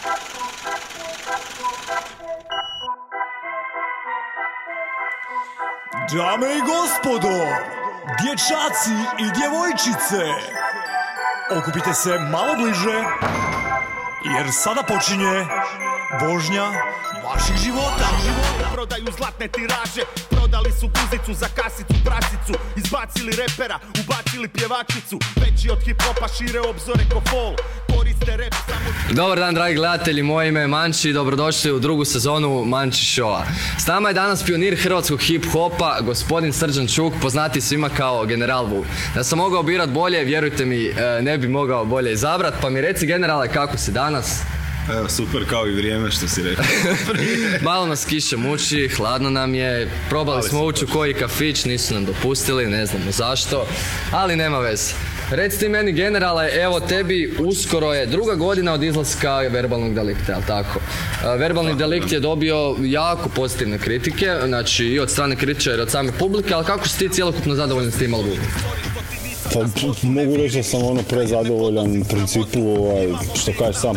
Dame i gospodo, dječaci i djevojčice, okupite se malo bliže, jer sada počinje vožnja vaših života. Prodaju zlatne tiraže, prodali su guzicu za kasicu, prasicu, izbacili repera, ubacili pjevačicu, veći od hip-hopa šire obzore ko fol, koriste rap samo... Dobar dan dragi gledatelji, moje ime je Manči i dobrodošli u drugu sezonu Manči Showa. S nama je danas pionir hrvatskog hip-hopa, gospodin Srđan Čuk, poznati svima kao General Vuk. Da sam mogao birat bolje, vjerujte mi, ne bi mogao bolje izabrat, pa mi reci generale kako si danas? Evo, super kao i vrijeme što si rekao. Malo nas kiša muči, hladno nam je, probali smo ući u koji kafić, nisu nam dopustili, ne znamo zašto, ali nema veze. Reci ti meni generale, evo tebi uskoro je 2. godina od izlaska Verbalnog delikta, jel tako? Verbalni delikt je dobio jako pozitivne kritike, znači i od strane kritičara i od same publike, ali kako si ti cjelokupno zadovoljan s tim albumom? Pa mogu reći da sam prezadovoljan u principu, što kažeš sam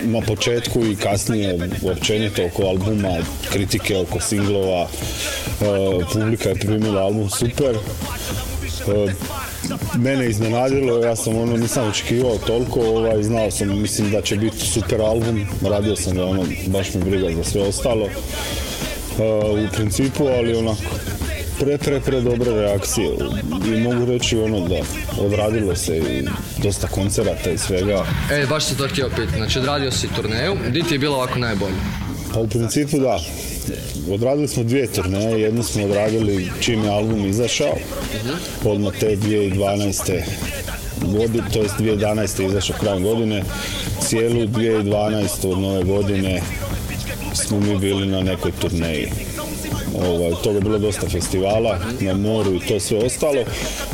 na početku i kasnije općenito oko albuma, kritike oko singlova, publika je primila album super. Mene iznenadilo, ja sam nisam očekivao toliko, znao sam, mislim da će biti super album, radio sam ga, baš mi briga za sve ostalo u principu, ali onako pre dobre reakcije i mogu reći da odradilo se i dosta koncerata i svega. Baš se to htio pitati, znači odradio si turneju, di ti je bilo ovako najbolje? Pa u principu da, odradili smo 2 turneje, jednu smo odradili čim je album izašao, odmah te 2012. godine, to jest 2011. izašao krajem godine, cijelu 2012. od nove godine smo mi bili na nekoj turneji. Toga je bilo dosta festivala na moru i to sve ostalo.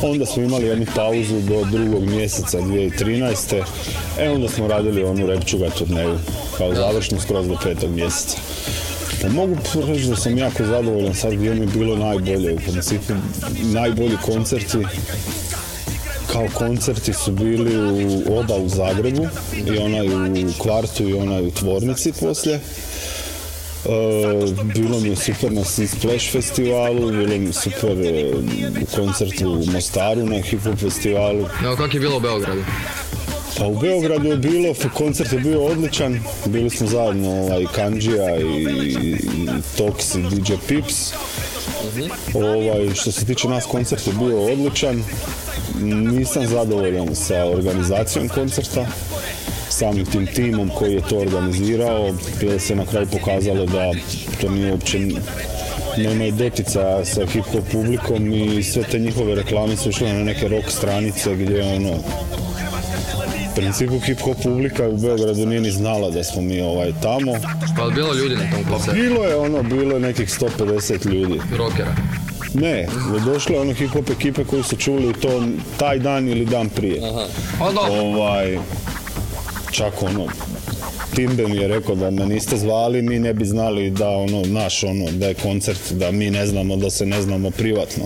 Onda smo imali jednu pauzu do 2. mjeseca 2013. Onda smo radili onu Repčuga turneju kao završnu skroz do 5. mjeseca. Mogu reći da sam jako zadovoljan sad gdje mi je bilo najbolje. U principu najbolji koncerti kao koncerti su bili u Zagrebu i onaj u Kvartu i onaj u Tvornici poslije. Bilo mi je super na Splash festivalu, bilo mi je super u koncertu u Mostaru na hip hop festivalu. No, kako je bilo u Beogradu? Pa u Beogradu je bilo, koncert je bio odličan, bili smo zajedno Kanđija i Tox i DJ Pips. Što se tiče nas, koncert je bio odličan, nisam zadovoljan sa organizacijom koncerta, samim tim timom koji je to organizirao, jer se na kraju pokazalo da to nije uopće, nemaju doticaja sa hip-hop publikom i sve te njihove reklame su išle na neke rock stranice gdje u principu hip-hop publika u Beogradu nije ni znala da smo mi tamo. Pa je bilo ljudi na tom koncertu? Bilo je nekih 150 ljudi. Rockera? Ne, došlo je hip-hop ekipe koji su čuli to taj dan ili dan prije. Čak Timbe mi je rekao da me niste zvali, mi ne bi znali da da je koncert, da mi ne znamo, da se ne znamo privatno.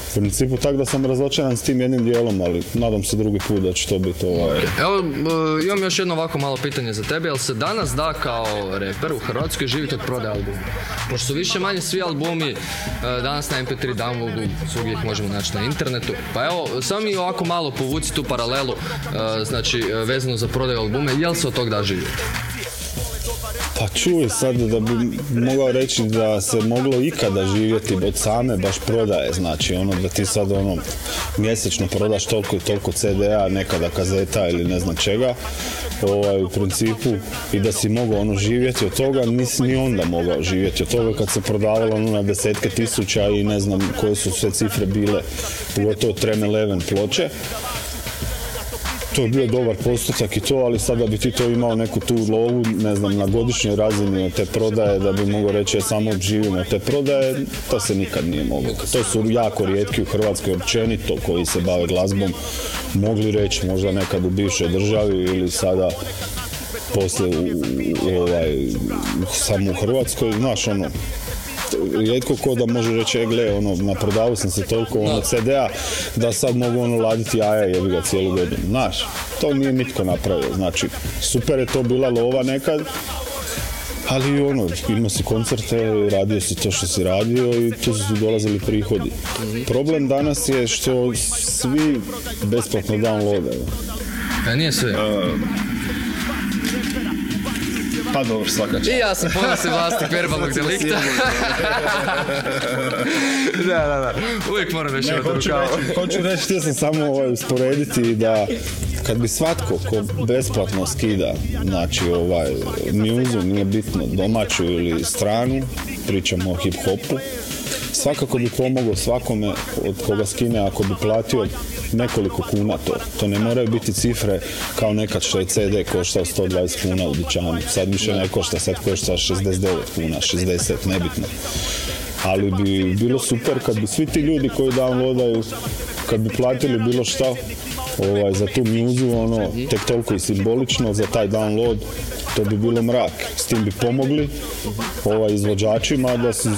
U principu tako da sam razočaran s tim jednim dijelom, ali nadam se drugi put da će to biti Evo, imam još jedno ovako malo pitanje za tebe, jel se danas da kao reper u Hrvatskoj živjeti od prodaje albuma? Pošto su više manje svi albumi danas na MP3 downloadu, svugdje ih možemo naći na internetu. Pa evo, samo mi ovako malo povuci tu paralelu, znači vezano za prodaju albume, jel se od tog da živjeti? Pa čuj sad da bi mogao reći da se moglo ikada živjeti od same baš prodaje, znači da ti sad mjesečno prodaš toliko i toliko CD-a, nekada kazeta ili ne znam čega, u principu i da si mogao živjeti od toga, nisi ni onda mogao živjeti od toga kad se prodavalo na desetke tisuća i ne znam koje su sve cifre bile, pogotovo Trem 11 ploče. To je bio dobar postotak i to, ali sada bi ti to imao neku tu lovu, ne znam, na godišnjoj razini od te prodaje, da bi mogao reći ja samo živim od te prodaje, to se nikad nije moglo. To su jako rijetki u Hrvatskoj općenito koji se bave glazbom, mogli reći možda nekad u bivšoj državi ili sada poslije samo u Hrvatskoj, znaš rijetko ko da može reći, gle, ono, naprodavao sam se toliko ono CD-a da sad mogu ono laditi jaja i jebi ga cijelu godinu. Znaš, to nije nitko napravio. Znači, super je to bila lova nekad, ali ono, imao si koncerte, radio si to što si radio i tu su dolazili prihodi. Problem danas je što svi besplatno downloadaju. Nije sve. Pa dobro, svaka čast. I ja sam ponosan vlasnik verbalnog delikta. Da. Uvijek moram reći od rukava. Hoću reći, htio sam samo usporediti da kad bi svatko ko besplatno skida, znači muzu, nije bitno domaću ili stranu, pričamo o hip-hopu, svakako bi pomogao svakome od koga skine ako bi platio nekoliko kuna to. To ne moraju biti cifre kao nekad što je CD koštao 120 kuna u dućanu. Sad više ne košta, sad košta 69 kuna, 60, nebitno. Ali bi bilo super kad bi svi ti ljudi koji downloadaju, kad bi platili bilo šta za tu muzu, ono, tek toliko i simbolično za taj download, to bi bilo mrak. S tim bi pomogli izvođačima da se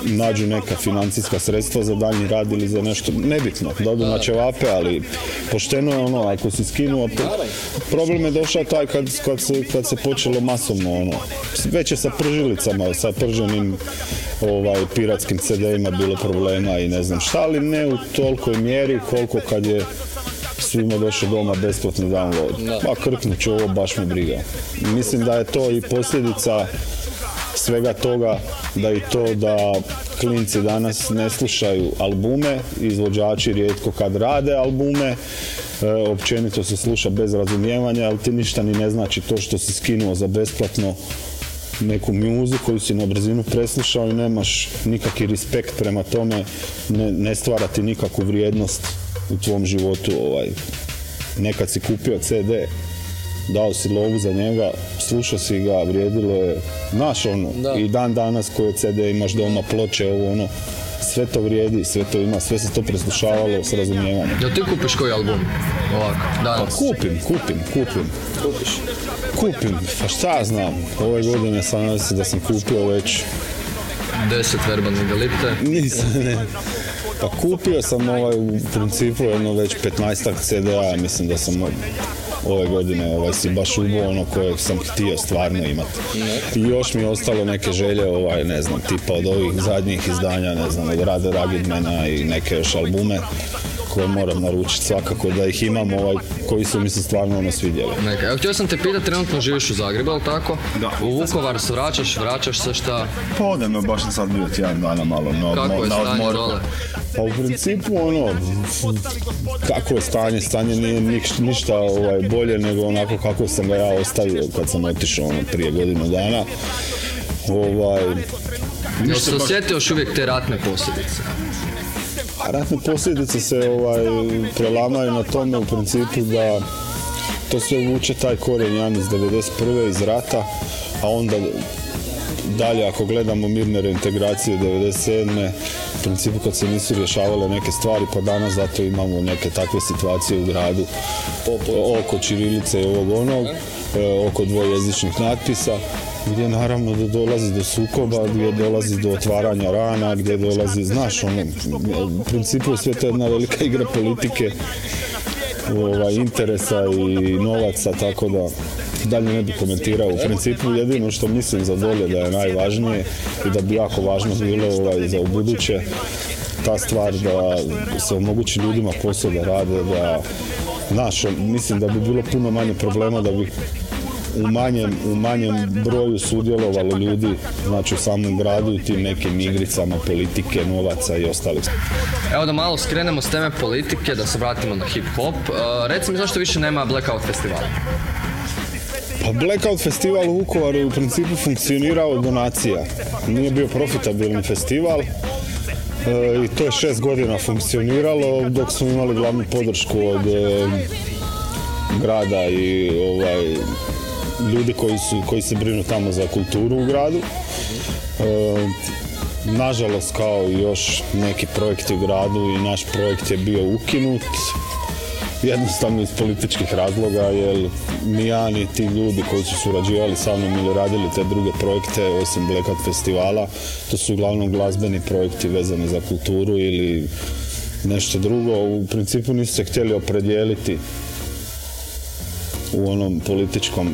nađu neka financijska sredstva za daljnji rad ili za nešto, nebitno, da odu na ćevape, ali pošteno je ono, ako si skinuo, problem je došao taj kad se počelo masovno, već je sa pržilicama, sa prženim piratskim CD-ima bilo problema i ne znam šta, ali ne u tolikoj mjeri koliko kad je svima došao doma besplatni download. Pa krknut ću ovo, baš me briga. Mislim da je to i posljedica svega toga, da i to da klinci danas ne slušaju albume, izvođači rijetko kad rade albume, općenito se sluša bez razumijevanja, ali ti ništa ni ne znači to što si skinuo za besplatno neku muzu koju si na brzinu preslušao i nemaš nikakvi respekt prema tome, ne stvara ti nikakvu vrijednost u tvom životu. Nekad si kupio CD, dao si lovu za njega, slušao si ga, vrijedilo je, znaš i dan danas koje CD imaš doma, ploče, sve to vrijedi, sve to ima, sve se to preslušavalo s razumijevanjem. Jel ti kupiš koji album ovako, danas? Pa kupim, pa šta znam, ove godine sam da sam kupio već 10 verbalnih delikta. Nisam, ne. Pa kupio sam u principu već 15-ak CD-a, mislim da sam ove godine si baš ubo kojeg sam htio stvarno imati. I još mi je ostalo neke želje, ne znam, tipa od ovih zadnjih izdanja, ne znam, od Rade Ragidmana i neke još albume koje moram naručiti svakako da ih imam, koji su mi se stvarno svidjeli. Evo, htio sam te pitati, trenutno živiš u Zagrebu, ali tako? Da. U Vukovar se vraćaš se šta? Pa odem, baš sam sad bio tjedan dana malo na kako je stanje dole? Pa u principu kako je stanje? Stanje nije ništa bolje nego onako kako sam ga ja ostavio kad sam otišao prije godinu dana. Jel se osjetio još uvijek te ratne posljedice? A ratne posljedice se prelamaju na tome u principu da to sve vuče taj korijen iz 1991. iz rata, a onda dalje ako gledamo mirne reintegracije 1997. u principu kad se nisu rješavale neke stvari, pa danas zato imamo neke takve situacije u gradu oko ćirilice i ovog onog, oko dvojezičnih natpisa, gdje naravno da dolazi do sukoba, gdje dolazi do otvaranja rana, gdje dolazi, znaš, u principu je sve to jedna velika igra politike, interesa i novaca, tako da dalje ne bi komentirao. U principu jedino što mislim za dolje da je najvažnije i da bi jako važno bilo za ubuduće ta stvar da se omogući ljudima posao da rade, da, znaš, mislim da bi bilo puno manje problema da bi u manjem broju sudjelovalo ljudi, znači u samom gradu i tim nekim igricama politike, novaca i ostalih. Evo da malo skrenemo s teme politike, da se vratimo na hip-hop. Reci mi zašto više nema Blackout festivala? Pa Blackout festival u Vukovaru u principu funkcionirao od donacija. Nije bio profitabilni festival i to je 6 godina funkcioniralo dok smo imali glavnu podršku od grada i ljudi koji se brinu tamo za kulturu u gradu. Nažalost, kao i još neki projekti u gradu, i naš projekt je bio ukinut jednostavno iz političkih razloga, jer ni ja ni ti ljudi koji su surađivali sa mnom ili radili te druge projekte, osim Black Hat festivala, to su uglavnom glazbeni projekti vezani za kulturu ili nešto drugo, u principu nisu se htjeli opredijeliti u onom političkom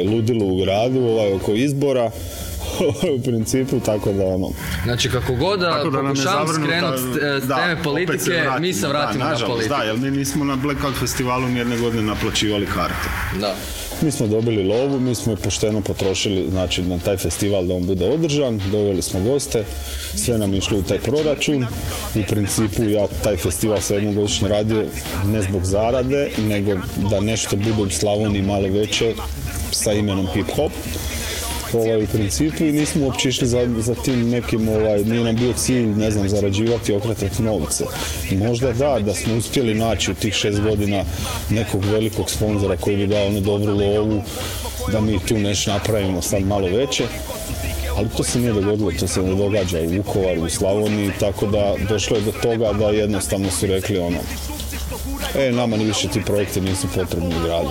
ludilu u gradu, oko izbora, u principu, tako da ono... Znači, kako god da pokušavam skrenuti s teme politike, mi se vratimo na politiku. Da, jer mi nismo na Black Hat festivalu nijedne godine naplaćivali karte. Da. Mi smo dobili lovu, mi smo je pošteno potrošili, znači, na taj festival da on bude održan, doveli smo goste, sve nam je išlo u taj proračun. U principu ja taj festival sam jednogodišnje radio ne zbog zarade, nego da nešto bude u Slavoniji malo veće sa imenom Hip Hop. U principu i nismo uopće išli za tim nekim, nije nam bio cilj, ne znam, zarađivati, okretati novce. Možda da smo uspjeli naći u tih 6 godina nekog velikog sponzora koji bi dao onu dobru lovu, da mi tu nešto napravimo sad malo veće. Ali to se nije dogodilo, to se ne događa u Vukovaru, u Slavoniji, tako da došlo je do toga da jednostavno su rekli nama ni više ti projekti nisu potrebni u gradu.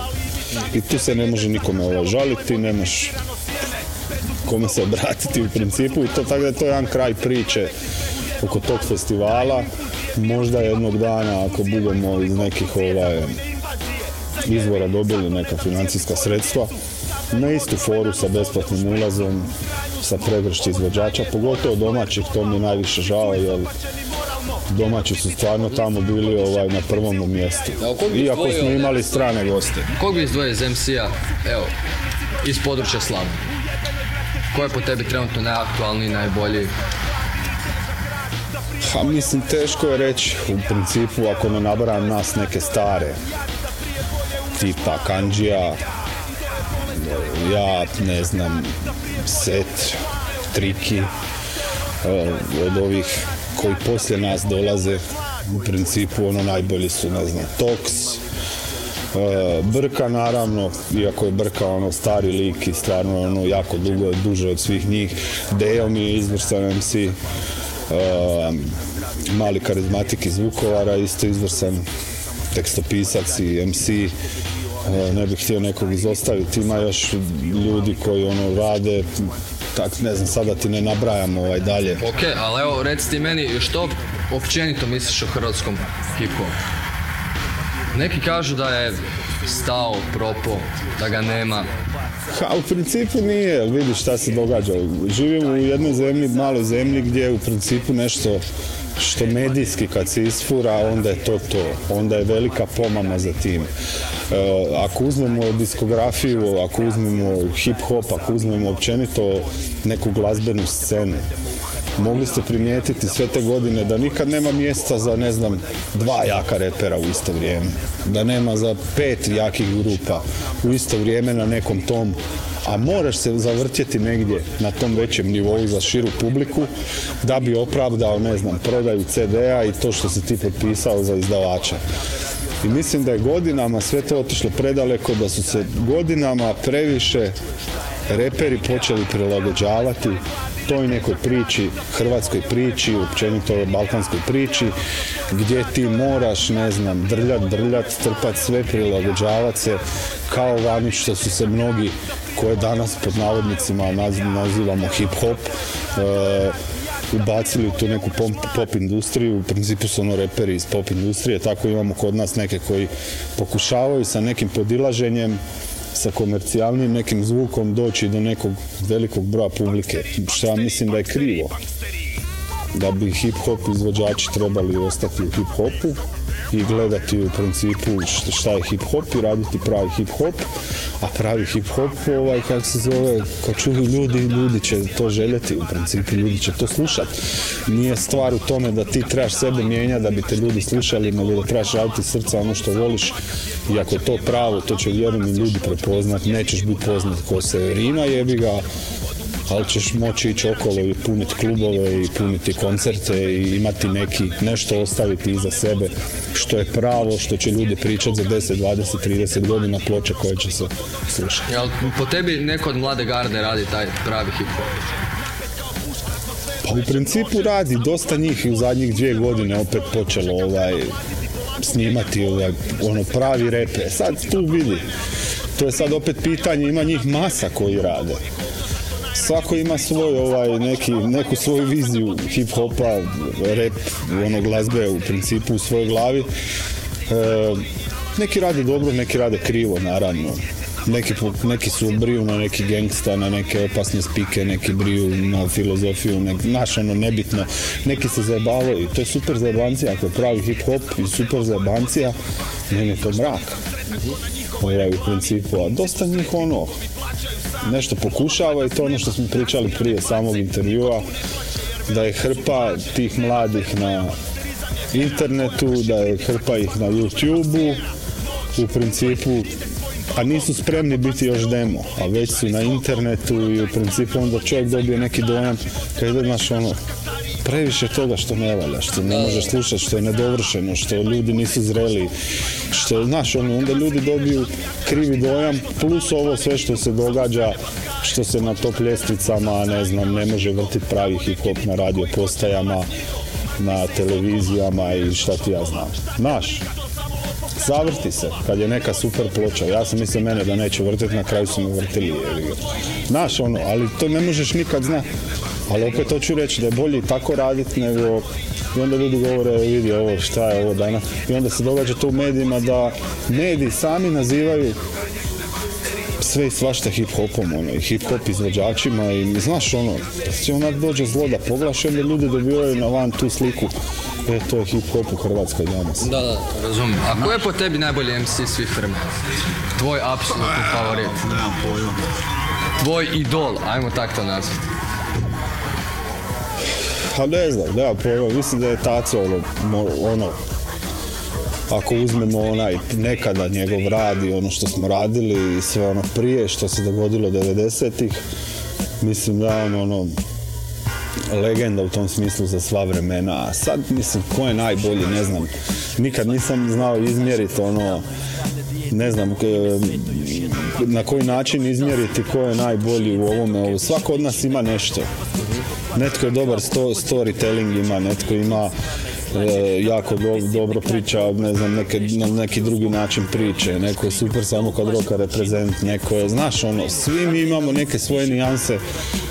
I tu se ne može nikome žaliti, nemaš kome se obratiti u principu i to tako da je to jedan kraj priče oko tog festivala. Možda jednog dana ako budemo iz nekih izvora dobili neka financijska sredstva na istu foru sa besplatnim ulazom, sa pregršt izvođača, pogotovo domaćih, to mi je najviše žao jer domaći su stvarno tamo bili na prvom mjestu. Iako smo imali strane goste. Kog bi izdvojio iz MC-a, evo, iz područja Slavonije? Ko je po tebi trenutno najaktualniji, najbolji? Mislim, teško je reći. U principu, ako ne nabrajam nas neke stare, tipa Kanđija, ja, ne znam, Set, Triki, od ovih koji poslije nas dolaze, u principu, najbolji su, ne znam, Tox, Brka naravno, iako je Brka stari lik i stvarno jako duže od svih njih. Dejo mi je izvrsan MC, mali karizmatik iz Vukovara, isto izvrsan tekstopisac i MC. Ne bih htio nekog izostaviti, ima još ljudi koji rade, tak ne znam, sada ti ne nabrajam dalje. Ok, ali evo reci ti meni što općenito misliš o hrvatskom hip-hopu? Neki kažu da je stao, propao, da ga nema. U principu nije, vidiš šta se događa. Živimo u jednoj zemlji, maloj zemlji gdje je u principu nešto što medijski kad se isfura, onda je to. Onda je velika pomama za tim. Ako uzmemo diskografiju, ako uzmemo hip-hop, ako uzmemo općenito neku glazbenu scenu, mogli ste primijetiti sve te godine da nikad nema mjesta za, ne znam, 2 jaka repera u isto vrijeme. Da nema za 5 jakih grupa u isto vrijeme na nekom tom, a moraš se zavrtjeti negdje na tom većem nivou za širu publiku da bi opravdao, ne znam, prodaju CD-a i to što si ti potpisao za izdavača. I mislim da je godinama sve to otišlo predaleko, da su se godinama previše reperi počeli prilagođavati toj nekoj priči, hrvatskoj priči, općenito balkanskoj priči, gdje ti moraš, ne znam, drljat, trpat sve, prilagođavat se, kao vani što su se mnogi, koje danas pod navodnicima nazivamo hip-hop, ubacili u tu neku pop industriju. U principu su reperi iz pop industrije, tako imamo kod nas neke koji pokušavaju sa nekim podilaženjem, sa komercijalnim nekim zvukom doći do nekog velikog broja publike, što ja mislim da je krivo. Da bi hip-hop izvođači trebali ostati u hip-hopu i gledati u principu šta je hip-hop i raditi pravi hip-hop, a pravi hip-hop, kako se zove, kad čuju ljudi će to željeti, u principu ljudi će to slušati. Nije stvar u tome da ti trebaš sebe mijenjati da bi te ljudi slušali, nego da trebaš raditi srca ono što voliš, i ako je to pravo, to će vjerujem i ljudi prepoznat, nećeš biti poznat ko Severina, jebi ga, ali ćeš moći ići okolo i puniti klubove i puniti koncerte i imati nešto ostaviti iza sebe što je pravo, što će ljudi pričati za 10, 20, 30 godina, ploče koje će se slušati. Jel po tebi neko od mlade garde radi taj pravi hip-hop? Pa u principu radi, dosta njih u zadnjih 2 godine opet počelo snimati ono pravi rap. Sad tu vidi, to je sad opet pitanje, ima njih masa koji rade. Svako ima svoj neku svoju viziju hip-hopa, rap, glazbe u principu u svojoj glavi. Neki rade dobro, neki rade krivo, naravno. Neki su briju na neki gangsta, na neke opasne spike, neki briju na filozofiju, nebitno. Neki se zajebavaju i to je super zajebancija, ako je pravi hip-hop i super zajebancija, meni je to mrak. U principu, a dosta njih nešto pokušava i to ono što smo pričali prije samog intervjua, da je hrpa tih mladih na internetu, da je hrpa ih na YouTube-u, u principu, a nisu spremni biti još demo, a već su na internetu i u principu onda čovjek dobije neki dojam kada znaš previše toga što ne valja, što ne možeš slušati, što je nedovršeno, što ljudi nisu zreli, što znaš onda ljudi dobiju krivi dojam, plus ovo sve što se događa, što se na top ljestvicama, ne može vrtiti pravi hip-hop na radio postajama, na televizijama i šta ti ja znam. Znaš, zavrti se, kad je neka super ploča. Ja sam mislio mene da neće vrtiti, na kraju su me vrtili. Znaš, ali to ne možeš nikad znati. Ali opet hoću reći da je bolje tako raditi nego... I onda ljudi govore, vidi ovo, šta je ovo danas. I onda se događa to u medijima da mediji sami nazivaju sve i svašta hip-hopom, i hip-hop izvođačima i znaš si onak dođe zlo da poglaš, onda ljudi dobivaju na van tu sliku. To je hip-hop u Hrvatskoj danas. Da, razumijem. A ko je po tebi najbolji MC svih vremena? Tvoj apsolutni favorit? Nemam pojma. Tvoj idol, ajmo tak to nazvati. Pa ne znam, nema pojma, mislim da je Taco ako uzmemo nekada njegov rad i ono što smo radili i sve prije što se dogodilo 90-ih, mislim da je legenda u tom smislu za sva vremena. A sad, mislim, ko je najbolji, ne znam. Nikad nisam znao izmjeriti ne znam na koji način izmjeriti ko je najbolji u ovome. Svako od nas ima nešto. Netko je dobar storytelling ima, netko ima jako dobro priča, ne znam, na neki drugi način priče, neko je super samo kad roka reprezent, neko je, znaš, svi mi imamo neke svoje nijanse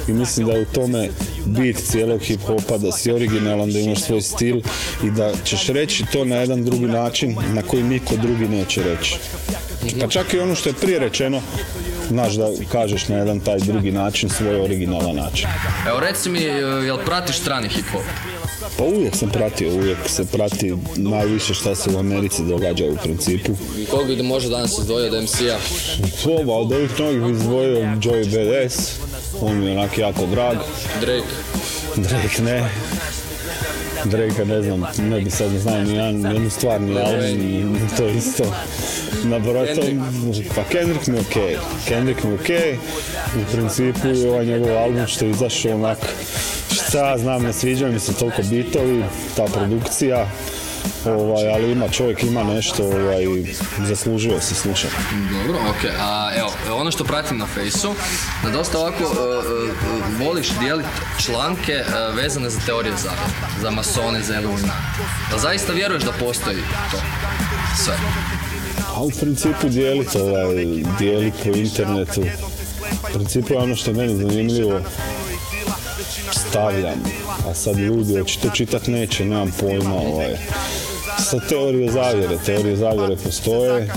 i mislim da je u tome bit cijelog hip-hopa, da si originalan, da imaš svoj stil i da ćeš reći to na jedan drugi način na koji niko drugi neće reći. Pa čak i ono što je prije rečeno, znaš da kažeš na jedan taj drugi način, svoj originalan način. Evo reci mi, jel pratiš strani hip-hop? Pa uvijek se prati najviše šta se u Americi događa u principu. Koga bi može danas izdvojio od MC-a? Od ovih novih bi izdvojio Joey Badass, on mi je onak jako drag. Drake ne. Drake ne znam, ne bi sad ne znam ni jednu stvar, ni album, to isto. Pa Kendrick mi je okej. U principu je ovaj njegov album što je izašao onak, šta znam, ne sviđaju mi se toliko bitovi, ta produkcija, ali čovjek ima nešto, zaslužuje se slušati. Dobro, okej. A evo, ono što pratim na Fejsu, da dosta ovako voliš dijeliti članke vezane za teorije zavjere, za masone, za Illuminati. Da zaista vjeruješ da postoji to sve? A u principu dijeli po internetu. U principu je ono što je meni zanimljivo, stavljam, a sad ljudi očito čitat neće, nemam pojma. Sad teorije zavjere postoje,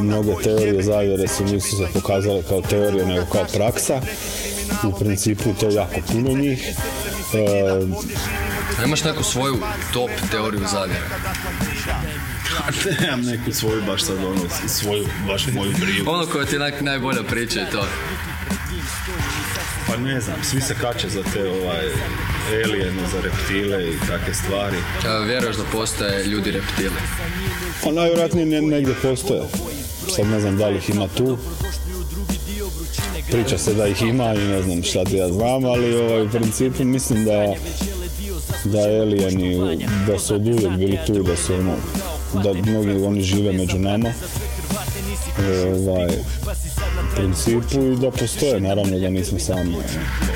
mnoge teorije zavjere nisu se pokazale kao teorije nego kao praksa. U principu to je jako puno njih. Imaš neku svoju top teoriju zavjere? Nemam neku svoju baš sad baš moju briju. Ono koja ti najbolja priča je to. Pa ne znam, svi se kače za te alijene, za reptile i takve stvari. Vjeruješ da postoje ljudi reptili? Pa najvjerojatnije negdje postoje. Sad ne znam da li ih ima tu. Priča se da ih ima i ne znam šta ti ja znam, ali u principu mislim da alijeni, da su od uvijek bili tu, da mnogi oni žive među nama. U principu i da postoje, naravno da nismo sami.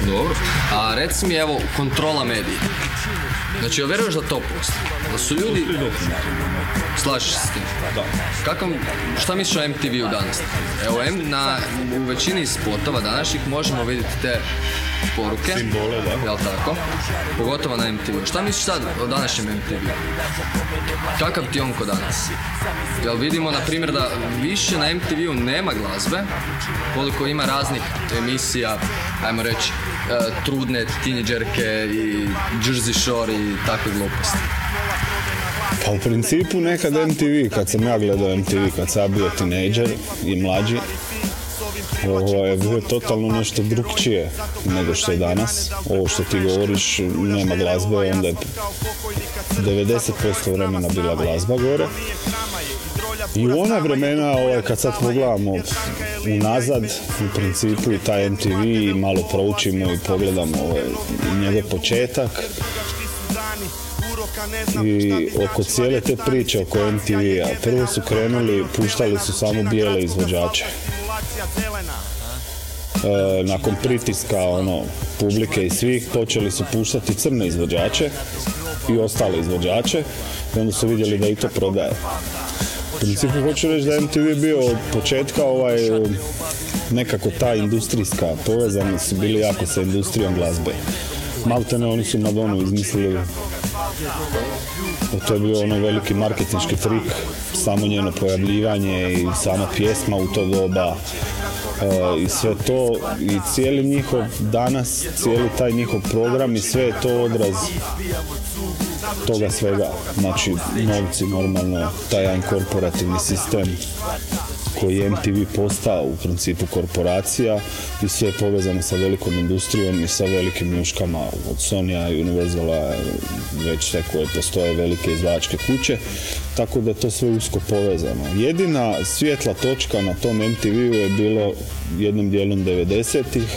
Dobro, a reci mi evo kontrola medija. Znači, vjeruješ da to postoji? Da su ljudi... Slažeš se s tim? Da. Šta misliš o MTV-u danas? Evo, u većini spotova današnjih možemo vidjeti te poruke. Simbole, da. Jel' tako? Pogotovo na MTV-u. Šta misliš sad o današnjem MTV-u? Kakav ti on ko danas? Jel vidimo, na primjer, da više na MTV-u nema glazbe, koliko ima raznih emisija, ajmo reći, trudne tineđerke i Jersey Shore i takve gluposti. Pa u principu nekad MTV, kad sam ja gledao MTV, kad sam bio tinejdžer i mlađi, je bilo totalno nešto drukčije nego što je danas. Ovo što ti govoriš, nema glazbe, onda je 90% vremena bila glazba gore. I u ona vremena, kad sad pogledamo unazad, u principu i taj MTV malo proučimo i pogledamo njegov početak, i oko cijele te priče oko MTV-a. Prvo su krenuli, puštali su samo bijele izvođače. Nakon pritiska publike i svih počeli su puštati crne izvođače i ostale izvođače i onda su vidjeli da i to prodaje. U principu hoću reći da MTV bio od početka nekako ta industrijska, povezani su bili jako sa industrijom glazbe. Maltene oni su Madonu izmislili. To je bio veliki marketinški trik, samo njeno pojavljivanje i sama pjesma u to doba i sve to i cijeli njihov danas, cijeli taj njihov program i sve je to odraz toga svega. Znači novci normalno, taj jedan korporativni sistem koji je MTV postao u principu korporacija i sve je povezano sa velikom industrijom i sa velikim njuškama od Sonya, Universala, već sve koje postoje velike izdavačke kuće, tako da je to sve usko povezano. Jedina svjetla točka na tom MTV-u je bilo jednom dijelom 90-ih,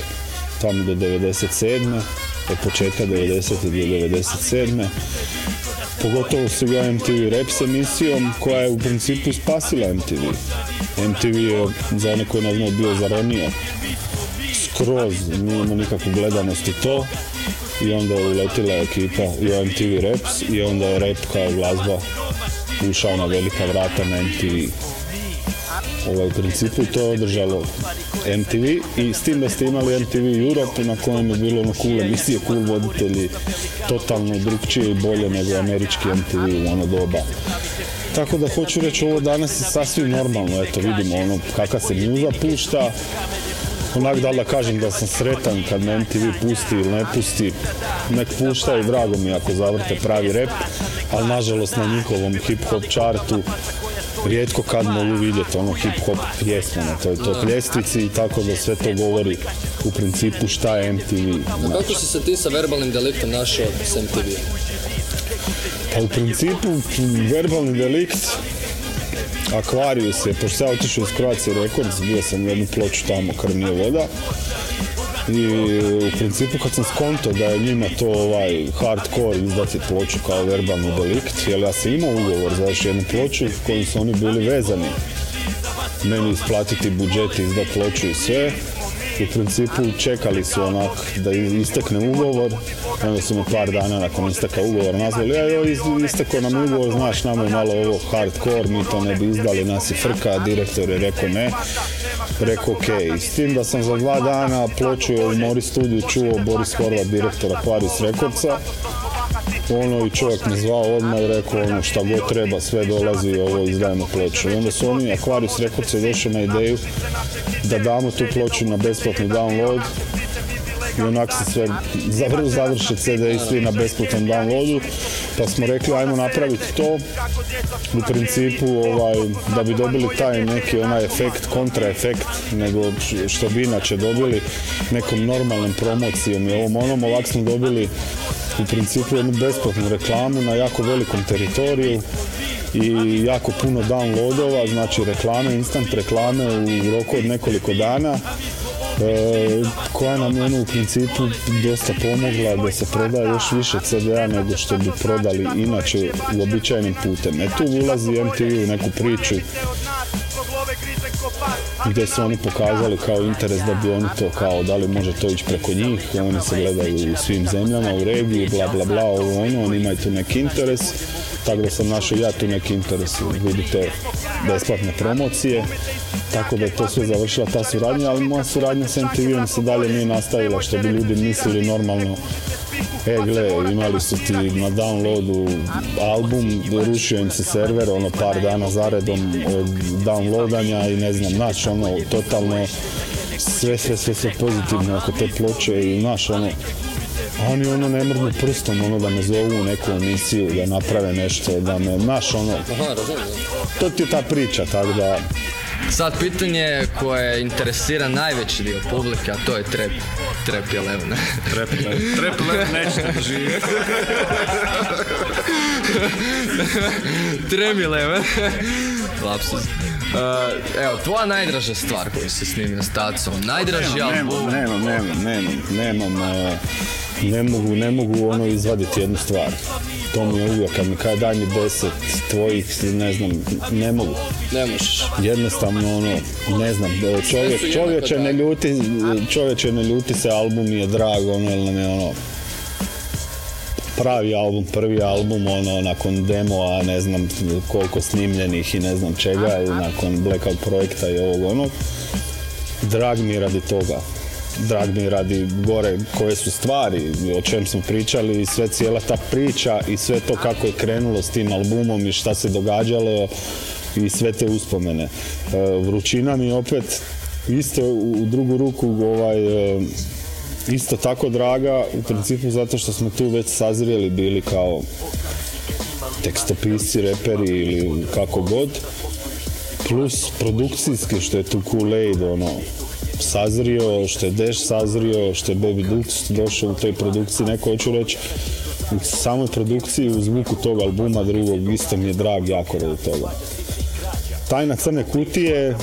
tamo do 97. od početka 90-ih do 97. Pogotovo s MTV Raps emisijom koja je u principu spasila MTV. MTV je za one koji ne znao bio zaronio skroz, nije imao nikakvu gledanost i to i onda je uletila ekipa i MTV Raps i onda je rap kao glazba ušao na velika vrata na MTV. U principu to je održalo MTV i s tim da ste imali MTV Europe na kojem je bilo cool emisije, cool voditelji, totalno drugčije i bolje nego američki MTV u ono doba. Tako da hoću reći, ovo danas je sasvim normalno, eto vidimo kakav se muza pušta, onak da kažem da sam sretan kad me MTV pusti ili ne pusti, nek pušta i drago mi ako zavrte pravi rap, ali nažalost na njihovom hip-hop chartu rijetko kad mogu vidjeti hip-hop pjesmu na toj top ljestvici i tako da sve to govori u principu šta je MTV. Kako si se ti sa Verbalnim deliktom našao s MTV? Pa u principu Verbalni delikt, Aquarius je, pošto sam otišao iz Croatia Records, bio sam jednu ploču tamo, Krv nije voda. I u principu kad sam skonto da je njima to hardcore izdati ploču kao Verbalni delikt, jer ja sam imao ugovor za još jednu ploču kojim su oni bili vezani meni isplatiti budžet, izdati ploču i sve. U principu čekali su da istekne ugovor, onda su me par dana nakon isteka ugovora nazvali, istekao nam ugovor, znaš, nama je malo ovo hardcore, mi to ne bi izdali, nas je frka, direktor je rekao ne, rekao okej. S tim da sam za 2 dana ploču u Mori studiju čuo Boris Horvat, direktor Aquarius Recordsa, i čovjek me zvao odmah i rekao šta god treba, sve dolazi, ovo izdajemo ploču. I onda su oni, Aquarius Records je došao na ideju da damo tu ploču na besplatni download i onak se sve završe CD i svi na besplatnom downloadu, pa smo rekli ajmo napraviti to u principu da bi dobili taj neki efekt, kontraefekt nego što bi inače dobili nekom normalnom promocijom i ovak smo dobili u principu jednu besplatnu reklamu na jako velikom teritoriju i jako puno downloadova, znači reklame, instant reklame u roku od nekoliko dana koja nam je u principu dosta pomogla da se prodaje još više CD-a nego što bi prodali inače uobičajenim putem. Tu ulazi MTV u neku priču gdje su oni pokazali kao interes da bi oni to kao, da li može to ići preko njih, oni se gledaju u svim zemljama, u regiji, bla bla bla, oni imaju tu neki interes, tako da sam našao ja tu neki interes, vidite, besplatne promocije, tako da je to sve završila ta suradnja, ali moja suradnja s MTV-om se dalje nije nastavila, što bi ljudi mislili normalno. Gle, imali su ti na downloadu album, rušio im se server, par dana zaredom od downloadanja i ne znam, totalno sve pozitivno oko te ploče i oni ne mrdnu prstom, da me zovu u neku emisiju, da naprave nešto, da me, to ti je ta priča, tako da... Sad pitanje koje interesira najveći dio publike, a to je Trap 11. Trap 11 nećete živjeti. Trap 11. Lapsus. Evo, tvoja najdraža stvar koju si snimio s tacom, najdraži album? Ne mogu izvaditi jednu stvar. To mi je uvijek, kad mi kaj daj mi 10 tvojih, ne znam, ne mogu. Ne možeš. Jednostavno, ne znam, čovječe ne ljuti se, album mi je drag, jer nam je pravi album, prvi album, nakon demoa, ne znam koliko snimljenih i ne znam čega, i nakon Blackout projekta i ovog, drag mi je radi toga. Drag mi je radi gore koje su stvari, o čem smo pričali i sve cijela ta priča i sve to kako je krenulo s tim albumom i šta se događalo i sve te uspomene. Vrućina mi je opet isto u drugu ruku isto tako draga, u principu zato što smo tu već sazrijeli bili kao tekstopisci, reperi ili kako god, plus produkcijski što je tu Kool-Aid sazrio, što je Dash sazrio, što je Baby Dux došao u toj produkciji, neko hoću reći, u samoj produkciji, u zvuku tog albuma drugog, isto mi je drag jako radi toga. Tajna crne kutije,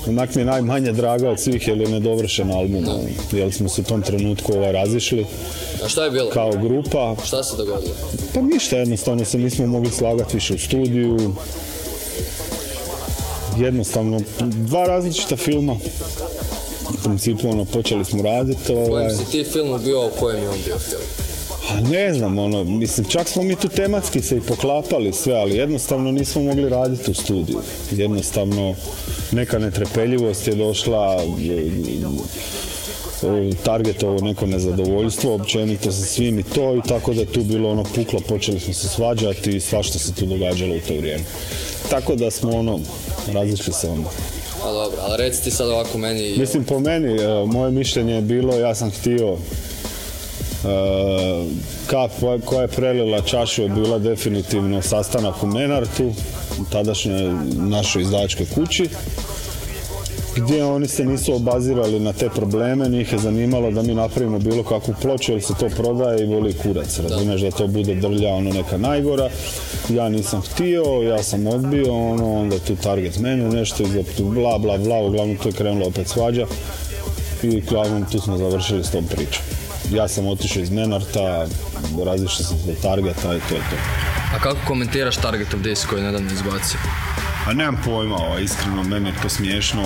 onak mi je najmanje draga od svih jer je nedovršen album, jer smo se u tom trenutku razišli. A šta je bilo? Kao grupa. Šta se dogodilo? Pa ništa, jednostavno se nismo mogli slagati više u studiju. Jednostavno, dva različita filma. U principu, počeli smo raditi. U kojem si ti filmu bio, a u kojem je on bio film? A ne znam, mislim, čak smo mi tu tematski se i poklapali sve, ali jednostavno nismo mogli raditi u studiju. Jednostavno, neka netrpeljivost je došla, targetovo neko nezadovoljstvo, općenito sa svim i to, i tako da je tu bilo puklo, počeli smo se svađati i svašta se tu događalo u to vrijeme. Tako da smo različili se onda. A dobro, ali reci ti sad ovako meni... Mislim, po meni, moje mišljenje je bilo, ja sam htio, kap koja je prelila čašu je bila definitivno sastanak u Menartu, u tadašnjoj našoj izdavačkoj kući, gdje oni se nisu obazirali na te probleme, njih je zanimalo da mi napravimo bilo kakvu ploču jer se to prodaje i voli kurac, razumiješ da to bude drlja neka najgora. Ja nisam htio, ja sam odbio, onda tu target menu, nešto bla bla bla, uglavnom tu je krenulo opet svađa i uglavnom tu smo završili s tom pričom. Ja sam otišao iz Menarta, razišao sam do Targeta i to je to. A kako komentiraš Targetov disk koji je nedavno izbacio? A nemam pojma, iskreno, meni je to smiješno.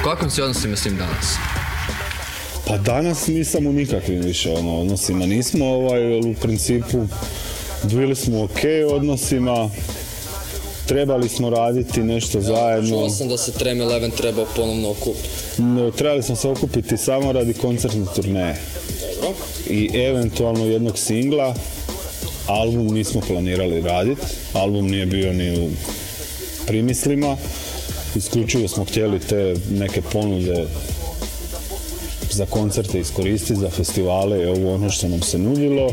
U kakvom si odnosima s njim danas? Pa danas nisam u nikakvim više odnosima, nismo u principu bili smo ok odnosima, trebali smo raditi nešto zajedno. Čuo sam da se Trem 11 trebao ponovno okupiti. Trebali smo se okupiti samo radi koncertne turneje. I eventualno jednog singla. Album nismo planirali raditi, album nije bio ni u primislima, isključivo smo htjeli te neke ponude za koncerte iskoristiti, za festivale i ono što nam se nudilo,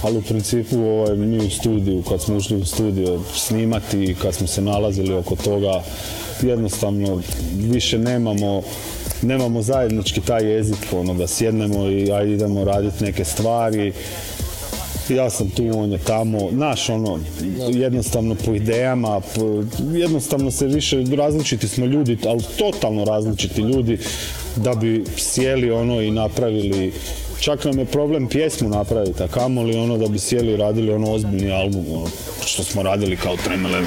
ali u principu mi u studiju, kad smo ušli u studio snimati, kad smo se nalazili oko toga, jednostavno više nemamo zajednički taj jezik, da sjednemo i idemo raditi neke stvari. Ja sam tu, on je tamo, jednostavno po idejama, jednostavno se više, različiti smo ljudi, ali totalno različiti ljudi, da bi sjeli i napravili, čak nam je problem pjesmu napraviti, a kamoli da bi sjeli i radili ozbiljni album, što smo radili kao Trem 11.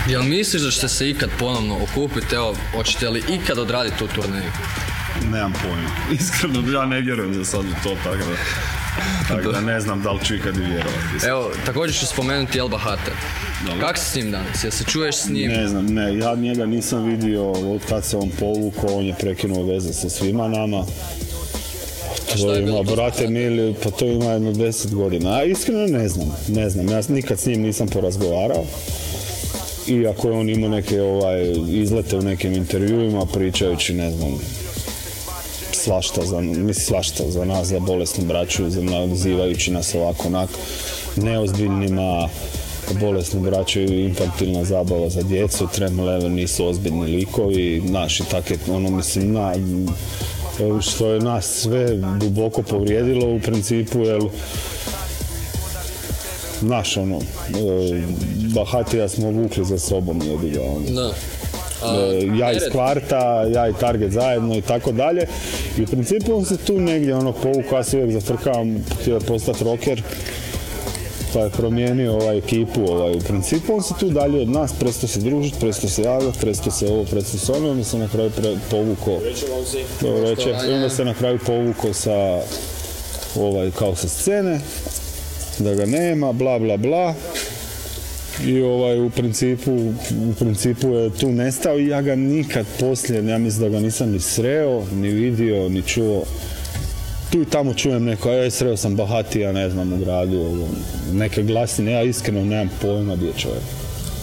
Jel misliš da ćete se ikad ponovno okupiti, evo, hoćete li ikad odraditi tu turneju? Nemam pojma. Iskreno, ja ne vjerujem za sad u to, tako da ne znam da li ću ikad i vjerovati. Evo, također ću spomenuti El Bahate. Kako si s njim danas? Jel se čuješ s njim? Ne znam, ne, ja njega nisam vidio od kad se on povukao, on je prekinuo veze sa svima nama. To ima, brate mili, pa to ima jedno 10 godina. A iskreno ne znam, ja nikad s njim nisam porazgovarao. Iako je on imao neke izlete u nekim intervjuima, pričajući, ne znam, svašta za nas, za bolesnu braću, nazivajući nas ovako onako neozbiljnima, bolesnu braću i infantilna zabava za djecu, Tremelever nisu ozbiljni likovi, naši take, mislim, što je nas sve duboko povrijedilo u principu, jer Bahatija smo vukli za sobom, jebiga, ja iz Kvarta, ja i Target zajedno i tako dalje. I u principu on se tu negdje povukao, ja se uvijek zafrkavam, htio je postati rocker, pa je promijenio ekipu. U principu on se tu dalje od nas, prestao se družiti, prestao se javljati, prestao se ovo, prestao se ono, onda se na kraju povukao. Onda se na kraju povukao sa kao sa scene, da ga nema, bla bla bla. I u principu je tu nestao i ja ga nikad poslije, ja mislim da ga nisam ni sreo, ni vidio, ni čuo. Tu i tamo čujem neko, sreo sam Bahatija, ne znam, u gradu, neke glasine, ja iskreno nemam pojma gdje je čovjek.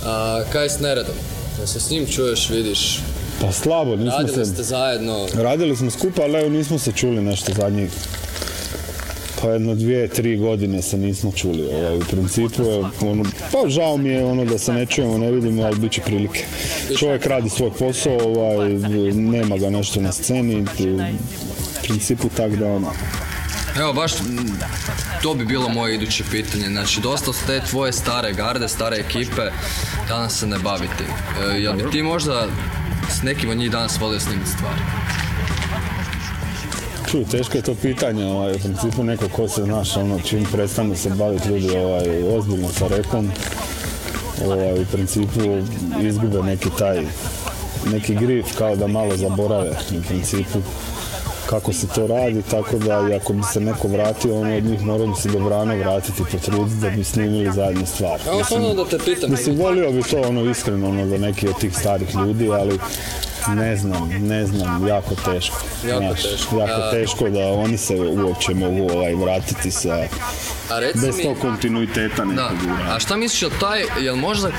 A kaj s Neredom? Da se s njim čuješ, vidiš? Pa slabo, nismo se... Radili ste zajedno? Radili smo skupa, ali nismo se čuli nešto zadnjih. Pa jedno 2-3 godine se nismo čuli. U principu je, pa žao mi je da se ne čujemo, ne vidimo, ali bit će prilike. Čovjek radi svoj posao, nema ga nešto na sceni, u principu tak da Evo, baš to bi bilo moje iduće pitanje. Znači, dosta su te tvoje stare garde, stare ekipe, danas se ne baviti. Jel bi ti možda s nekim od njih danas volio snimiti stvari? Teško je to pitanje, u principu neko ko se čim prestane se baviti ljudi ozbiljno sa repom, u principu izgube neki grif, kao da malo zaborave u principu kako se to radi, tako da i ako bi se neko vratio, od njih morao bi se dobrano vratiti, potruditi da bi snimili zajedno stvar. Mislim, volio bi to iskreno za neki od tih starih ljudi, ali ne znam, jako teško. Jako teško da oni se uopće mogu vratiti bez tog kontinuiteta nekog. A šta misliš, jel možda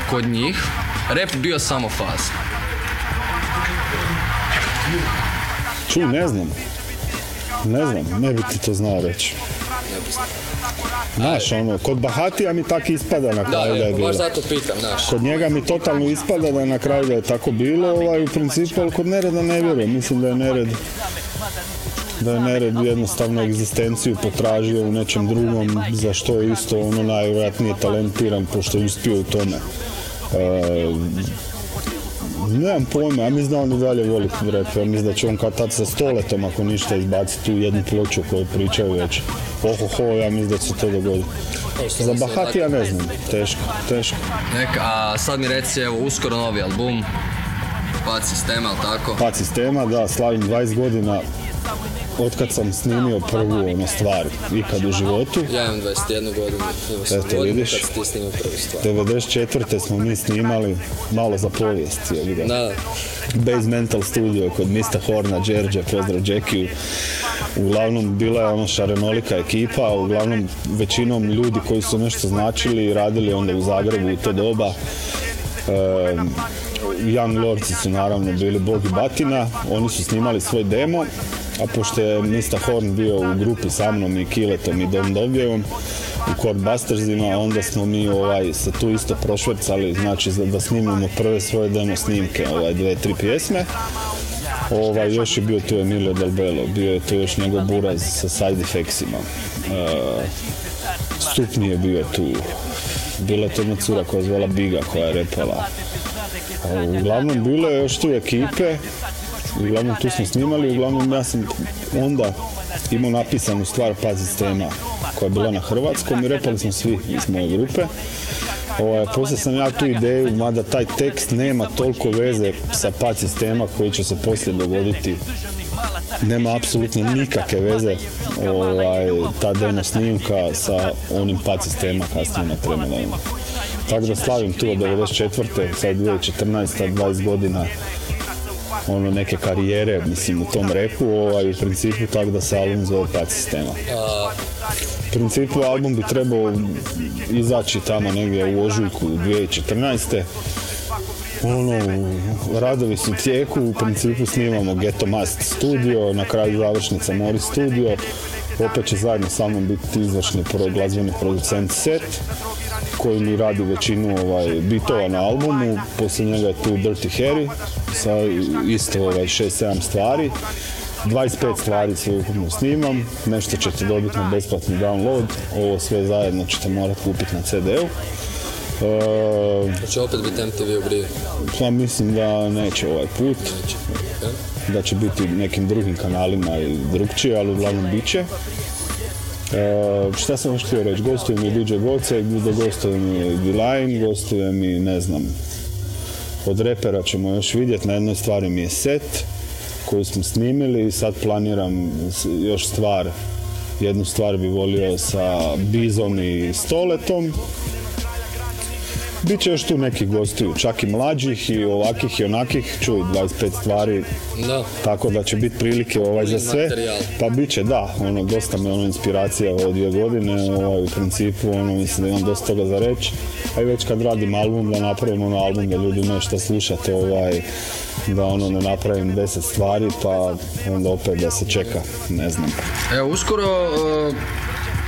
kod njih rap bio samo faza? Ne znam, ne bi ti to znao reći. Znaš, kod Bahatija mi tak ispada na kraju da je bilo. Baš zato pitam, znaš. Kod njega mi totalno ispada da je na kraju da je tako bilo, u principu, ali kod Nereda ne vjerujem. Mislim da je Nered jednostavno egzistenciju potražio u nečem drugom, za što je isto najvjerojatnije talentiran, pošto je uspio u tome. Nemam pojma, ja mislim da on i dalje voli rap, ja mislim da će on kad tad sa Stoletom, ako ništa, izbaciti tu jednu ploču koju pričaju već. Ja mislim da će se to dogoditi. Za Bahatija ne znam, teško. A sad mi reci, evo, uskoro novi album, Pad Sistema, ali tako? Pad Sistema, da, slavim 20 godina otkad sam snimio prvu stvar ikad u životu. Ja imam 21 godinu. Eto, vidiš, 94. smo mi snimali malo za povijest. Basemental Studio kod Mr. Horna, Đerđe, pozdrav Džekiju. Uglavnom bila je šarenolika ekipa, uglavnom većinom ljudi koji su nešto značili i radili onda u Zagrebu u to doba. Young Lordsi su naravno bili bog i batina, oni su snimali svoj demo, a pošto je Mr. Horn bio u grupi sa mnom i Kiletom i Dom Dobjevom u Corebustersima, onda smo mi se tu isto prošvercali, znači da snimimo prve svoje demo snimke, 2-3 pjesme. Još je bio tu Emilio Del Bello, bio je tu još njegov Buraz sa Side Effectsima. Stupni je bio tu, bila je to jedna cura koja je zvala Biga koja je repala. Uglavnom bilo je još tu ekipe, uglavnom tu smo snimali, uglavnom ja sam onda imao napisanu stvar Pad Sistema koja je bila na hrvatskom i repali smo svi iz moje grupe. Poslije sam ja tu ideju, mada taj tekst nema toliko veze sa pad sistema koji će se poslije dogoditi. Nema apsolutno nikakve veze ta demo snimka sa onim pad sistema kasnije na Tremelovima. Tako da slavim tu od 94. sad 2014. 20 godina neke karijere, mislim, u tom repu, u principu tako da se album zove pad sistema. U principu album bi trebao izaći tamo negdje u ožujku 2014. Radovi su u tijeku, u principu snimamo Ghetto Must studio, na kraju završnica Mori studio, opet će zajedno sa mnom biti izvršni glazbeni producent Set, koji mi radi većinu bitova na albumu, poslije njega je tu Dirty Harry, sa isto 6-7 stvari. 25 stvari sve ukupno snimam, nešto ćete dobiti na besplatni download, ovo sve zajedno ćete morati kupiti na CD-u. Će opet biti MTV u Briju? Pa mislim da neće ovaj put, da će biti nekim drugim kanalima i drugčije, ali uglavnom bit će. Šta sam još htio reći, gostuje mi DJ Goce, gostuje mi D-Line, gostuje mi, ne znam, od repera ćemo još vidjeti, na jednoj stvari mi je Set koju smo snimili i sad planiram još jednu stvar bi volio sa Bizom i Stoletom. Biće još tu neki gostiju, čak i mlađih i ovakih i onakih, čuj, 25 stvari, da. Tako da će biti prilike za sve. Materijal. Pa bit će, da, dosta me inspiracija ove 2 godine, u principu, mislim da imam dosta toga za reći. A i već kad radim album, da napravim album da ljudi imaju što slušati, da ne napravim 10 stvari, pa onda opet da se čeka, ne znam. Evo, uskoro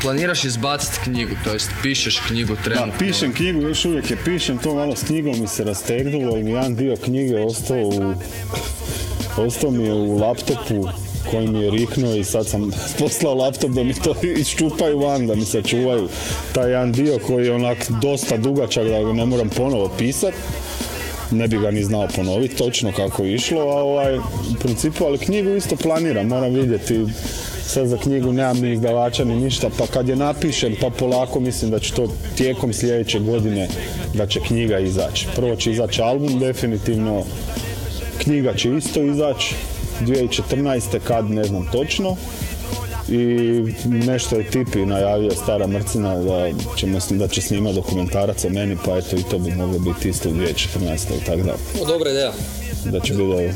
planiraš izbaciti knjigu, to jest pišeš knjigu trenutno? Da, pišem knjigu, još uvijek je pišem, to malo s knjigom mi se rastegnulo i jedan dio knjige ostao mi je u laptopu koji mi je riknuo i sad sam poslao laptop da mi to iščupaju van, da mi se čuvaju taj jedan dio koji je onak dosta dugačak da ga ne moram ponovo pisat. Ne bi ga ni znao ponoviti točno kako je išlo, a u principu, ali knjigu isto planiram, moram vidjeti. Sad za knjigu nemam ni izdavača ni ništa, pa kad je napišem, pa polako mislim da će to tijekom sljedeće godine da će knjiga izaći. Prvo će izaći album, definitivno knjiga će isto izaći 2014. kad, ne znam točno. I nešto je Tipi najavio, Stara Mrcina, da će snimati dokumentarac o meni, pa eto i to bi moglo biti isto u 2014. i tako da. Dobra ideja. Da će biti dobro.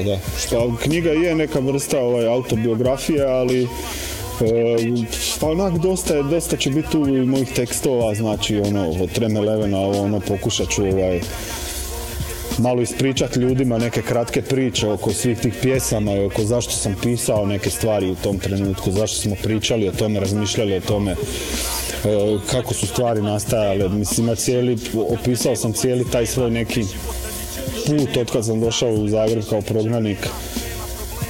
Da, što knjiga je neka vrsta autobiografije, ali onak dosta će biti tu i mojih tekstova, znači od Tremelevena, pokušat ću malo ispričati ljudima neke kratke priče oko svih tih pjesama i oko zašto sam pisao neke stvari u tom trenutku, zašto smo pričali o tome, razmišljali o tome, kako su stvari nastajale. Mislim, opisao sam cijeli taj svoj neki put od kad sam došao u Zagreb kao prognanik.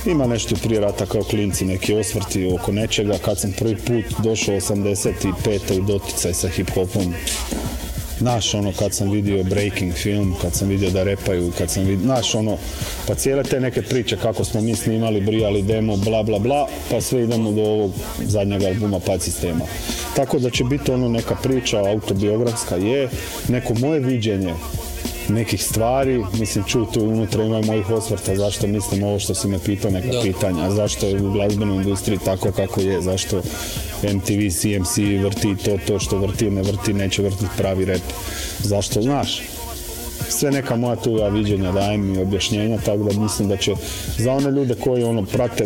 Ima nešto prije rata kao klinci, neki osvrti oko nečega, kad sam prvi put došao 85. u doticaj sa hip-hopom. Znaš, kad sam vidio breaking film, kad sam vidio da repaju, kad sam vidio, znaš, pa cijele te neke priče kako smo mi snimali, brijali demo, bla bla bla, pa sve idemo do ovog zadnjeg albuma Pad sistema. Tako da će biti neka priča autobiografska, je neko moje viđenje nekih stvari, mislim, čuj, tu unutra ima mojih osvrta, zašto mislim ovo što si me pitao, neka pitanja, zašto je u glazbenoj industriji tako kako je, zašto MTV, CMC vrti to što vrti, ne vrti, neće vrtiti pravi rap, zašto, znaš, sve neka moja tu viđenja dajem i objašnjenja, tako da mislim da će za one ljude koji prate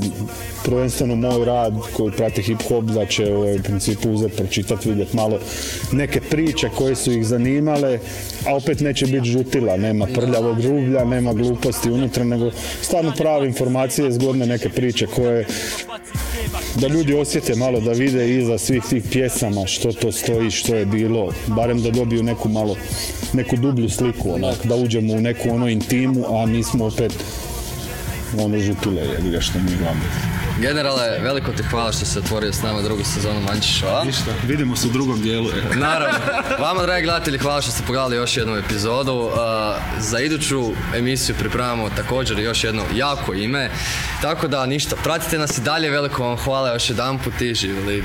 prvenstveno moj rad, koji prate hip-hop, da će u principu uzeti, pročitati, vidjeti malo neke priče koje su ih zanimale, a opet neće biti žutila, nema prljavog rublja, nema gluposti unutra, nego stvarno prave informacije, zgodne neke priče koje da ljudi osjete malo, da vide iza svih tih pjesama što to stoji, što je bilo, barem da dobiju neku dublju sliku, da uđemo u neku intimu, a mi smo opet žutile, je što mi glavno. Generale, veliko ti hvala što si otvorio s nama drugu sezonu Manči Showa. Ništa, vidimo se u drugom dijelu. Naravno. Vama, dragi gledatelji, hvala što ste pogledali još jednu epizodu. Za iduću emisiju pripremamo također još jedno jako ime. Tako da ništa, pratite nas i dalje, veliko vam hvala još jedan put i živjeli.